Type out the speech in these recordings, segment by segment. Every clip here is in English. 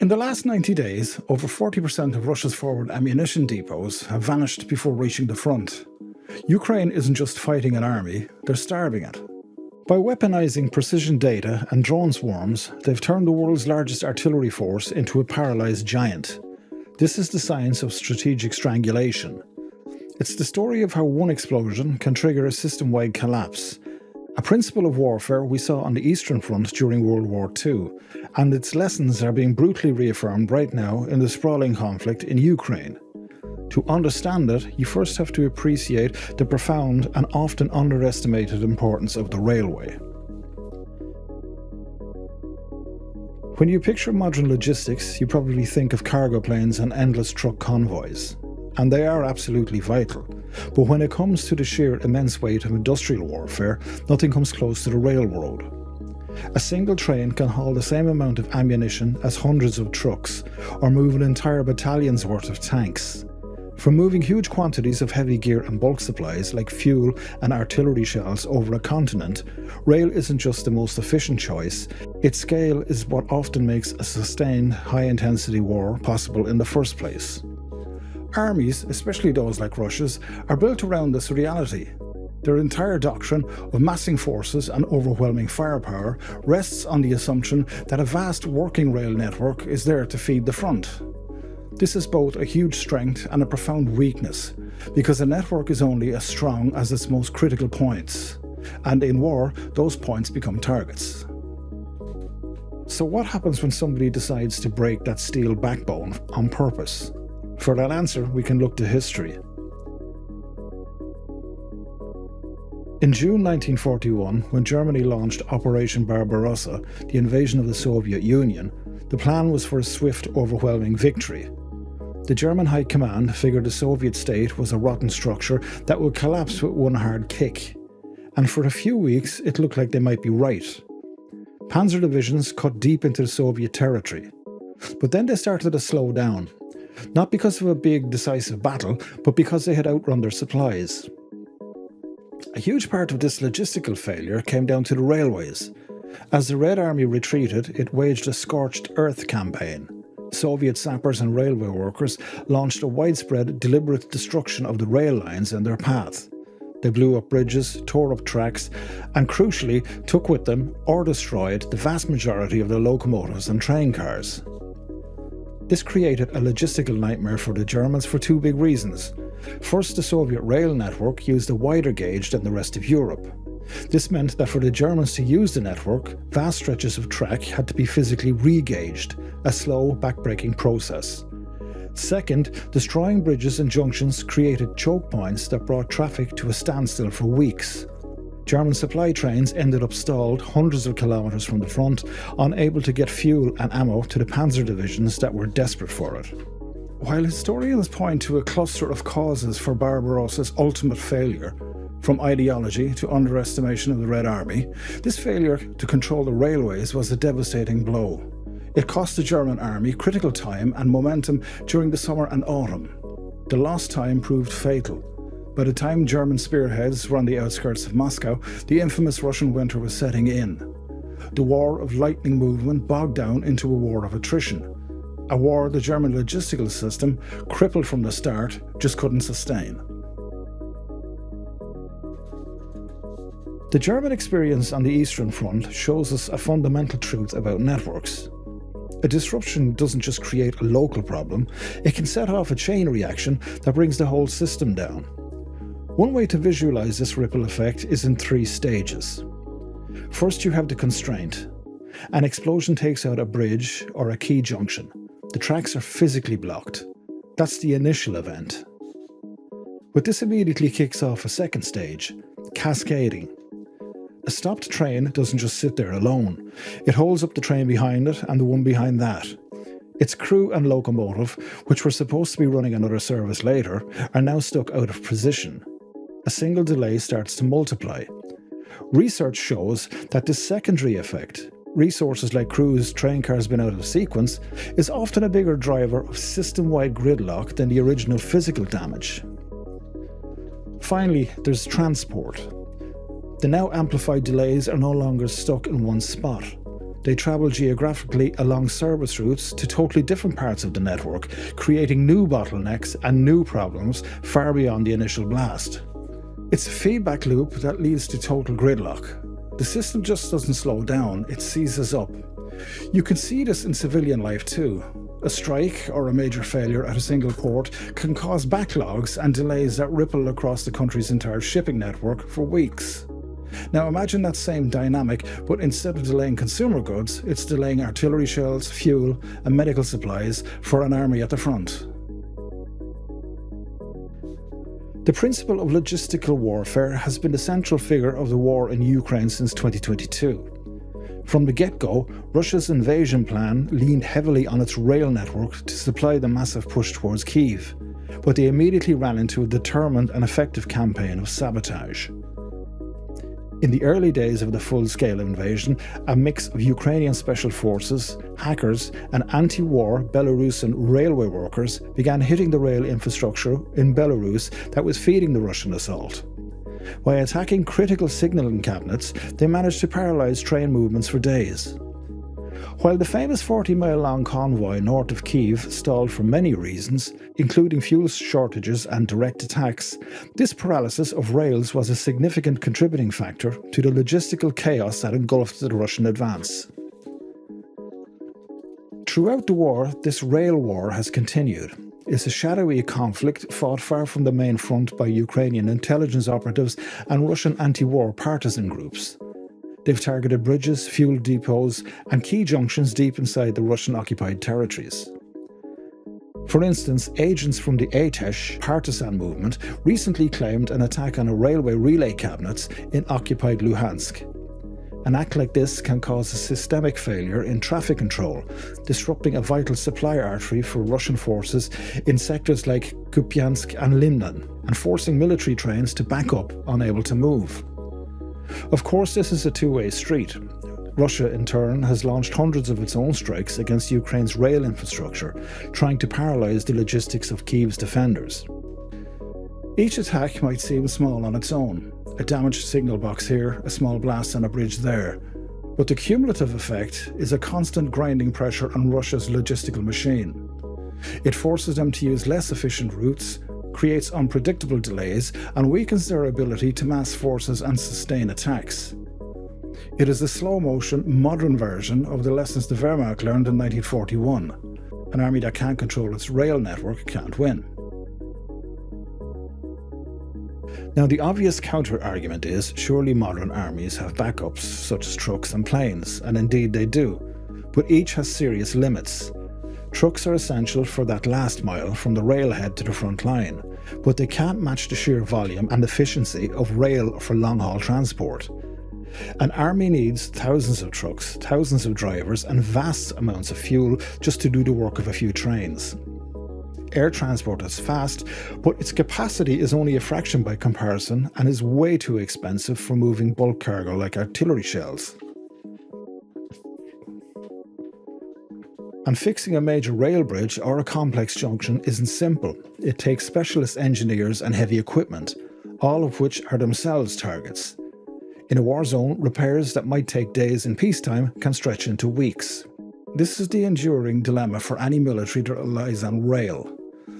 In the last 90 days, over 40% of Russia's forward ammunition depots have vanished before reaching the front. Ukraine isn't just fighting an army, they're starving it. By weaponizing precision data and drone swarms, they've turned the world's largest artillery force into a paralysed giant. This is the science of strategic strangulation. It's the story of how one explosion can trigger a system-wide collapse, a principle of warfare we saw on the Eastern Front during World War II, and its lessons are being brutally reaffirmed right now in the sprawling conflict in Ukraine. To understand it, you first have to appreciate the profound and often underestimated importance of the railway. When you picture modern logistics, you probably think of cargo planes and endless truck convoys. And they are absolutely vital. But when it comes to the sheer immense weight of industrial warfare, nothing comes close to the railroad. A single train can haul the same amount of ammunition as hundreds of trucks, or move an entire battalion's worth of tanks. For moving huge quantities of heavy gear and bulk supplies like fuel and artillery shells over a continent, rail isn't just the most efficient choice, its scale is what often makes a sustained, high-intensity war possible in the first place. Armies, especially those like Russia's, are built around this reality. Their entire doctrine of massing forces and overwhelming firepower rests on the assumption that a vast working rail network is there to feed the front. This is both a huge strength and a profound weakness, because a network is only as strong as its most critical points, and in war, those points become targets. So what happens when somebody decides to break that steel backbone on purpose? For that answer, we can look to history. In June 1941, when Germany launched Operation Barbarossa, the invasion of the Soviet Union, the plan was for a swift, overwhelming victory. The German High Command figured the Soviet state was a rotten structure that would collapse with one hard kick. And for a few weeks, it looked like they might be right. Panzer divisions cut deep into the Soviet territory. But then they started to slow down. Not because of a big, decisive battle, but because they had outrun their supplies. A huge part of this logistical failure came down to the railways. As the Red Army retreated, it waged a scorched earth campaign. Soviet sappers and railway workers launched a widespread, deliberate destruction of the rail lines and their path. They blew up bridges, tore up tracks, and crucially took with them, or destroyed, the vast majority of the locomotives and train cars. This created a logistical nightmare for the Germans for two big reasons. First, the Soviet rail network used a wider gauge than the rest of Europe. This meant that for the Germans to use the network, vast stretches of track had to be physically re-gauged, a slow, backbreaking process. Second, destroying bridges and junctions created choke points that brought traffic to a standstill for weeks. German supply trains ended up stalled hundreds of kilometres from the front, unable to get fuel and ammo to the panzer divisions that were desperate for it. While historians point to a cluster of causes for Barbarossa's ultimate failure, from ideology to underestimation of the Red Army, this failure to control the railways was a devastating blow. It cost the German army critical time and momentum during the summer and autumn. The lost time proved fatal. By the time German spearheads were on the outskirts of Moscow, the infamous Russian winter was setting in. The war of lightning movement bogged down into a war of attrition. A war the German logistical system, crippled from the start, just couldn't sustain. The German experience on the Eastern Front shows us a fundamental truth about networks. A disruption doesn't just create a local problem, it can set off a chain reaction that brings the whole system down. One way to visualize this ripple effect is in 3 stages. First, you have the constraint. An explosion takes out a bridge or a key junction. The tracks are physically blocked. That's the initial event. But this immediately kicks off a second stage, cascading. A stopped train doesn't just sit there alone. It holds up the train behind it and the one behind that. Its crew and locomotive, which were supposed to be running another service later, are now stuck out of position. A single delay starts to multiply. Research shows that this secondary effect, resources like crews, train cars being out of sequence, is often a bigger driver of system-wide gridlock than the original physical damage. Finally, there's transport. The now amplified delays are no longer stuck in one spot. They travel geographically along service routes to totally different parts of the network, creating new bottlenecks and new problems far beyond the initial blast. It's a feedback loop that leads to total gridlock. The system just doesn't slow down, it seizes up. You can see this in civilian life too. A strike or a major failure at a single port can cause backlogs and delays that ripple across the country's entire shipping network for weeks. Now imagine that same dynamic, but instead of delaying consumer goods, it's delaying artillery shells, fuel and medical supplies for an army at the front. The principle of logistical warfare has been the central figure of the war in Ukraine since 2022. From the get-go, Russia's invasion plan leaned heavily on its rail network to supply the massive push towards Kyiv, but they immediately ran into a determined and effective campaign of sabotage. In the early days of the full-scale invasion, a mix of Ukrainian special forces, hackers and anti-war Belarusian railway workers began hitting the rail infrastructure in Belarus that was feeding the Russian assault. By attacking critical signalling cabinets, they managed to paralyse train movements for days. While the famous 40-mile-long convoy north of Kyiv stalled for many reasons, including fuel shortages and direct attacks, this paralysis of rails was a significant contributing factor to the logistical chaos that engulfed the Russian advance. Throughout the war, this rail war has continued. It's a shadowy conflict fought far from the main front by Ukrainian intelligence operatives and Russian anti-war partisan groups. They've targeted bridges, fuel depots and key junctions deep inside the Russian-occupied territories. For instance, agents from the Atesh partisan movement recently claimed an attack on a railway relay cabinet in occupied Luhansk. An act like this can cause a systemic failure in traffic control, disrupting a vital supply artery for Russian forces in sectors like Kupiansk and Limnan, and forcing military trains to back up, unable to move. Of course, this is a two-way street. Russia, in turn, has launched hundreds of its own strikes against Ukraine's rail infrastructure, trying to paralyse the logistics of Kyiv's defenders. Each attack might seem small on its own. A damaged signal box here, a small blast on a bridge there. But the cumulative effect is a constant grinding pressure on Russia's logistical machine. It forces them to use less efficient routes, creates unpredictable delays, and weakens their ability to mass forces and sustain attacks. It is a slow-motion, modern version of the lessons the Wehrmacht learned in 1941. An army that can't control its rail network can't win. Now, the obvious counter-argument is, surely modern armies have backups such as trucks and planes, and indeed they do, but each has serious limits. Trucks are essential for that last mile from the railhead to the front line, but they can't match the sheer volume and efficiency of rail for long-haul transport. An army needs thousands of trucks, thousands of drivers and vast amounts of fuel just to do the work of a few trains. Air transport is fast, but its capacity is only a fraction by comparison and is way too expensive for moving bulk cargo like artillery shells. And fixing a major rail bridge or a complex junction isn't simple. It takes specialist engineers and heavy equipment, all of which are themselves targets. In a war zone, repairs that might take days in peacetime can stretch into weeks. This is the enduring dilemma for any military that relies on rail.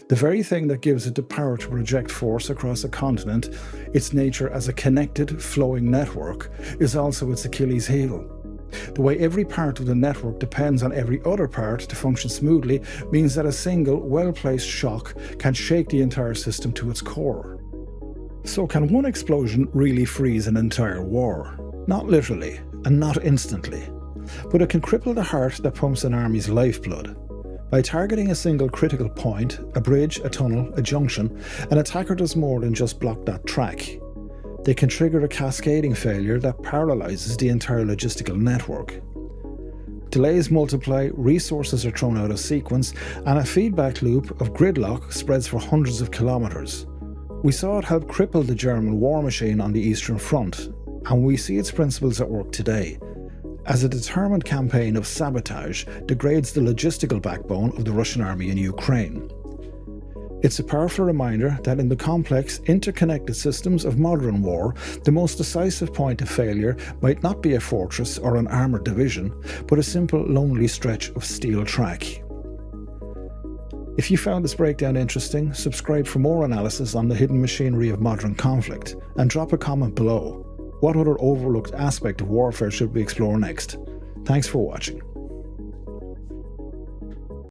The very thing that gives it the power to project force across a continent, its nature as a connected, flowing network, is also its Achilles heel. The way every part of the network depends on every other part to function smoothly means that a single, well-placed shock can shake the entire system to its core. So can one explosion really freeze an entire war? Not literally, and not instantly. But it can cripple the heart that pumps an army's lifeblood. By targeting a single critical point, a bridge, a tunnel, a junction, an attacker does more than just block that track. They can trigger a cascading failure that paralyses the entire logistical network. Delays multiply, resources are thrown out of sequence, and a feedback loop of gridlock spreads for hundreds of kilometres. We saw it help cripple the German war machine on the Eastern Front, and we see its principles at work today, as a determined campaign of sabotage degrades the logistical backbone of the Russian army in Ukraine. It's a powerful reminder that in the complex, interconnected systems of modern war, the most decisive point of failure might not be a fortress or an armoured division, but a simple, lonely stretch of steel track. If you found this breakdown interesting, subscribe for more analysis on the hidden machinery of modern conflict, and drop a comment below. What other overlooked aspect of warfare should we explore next? Thanks for watching.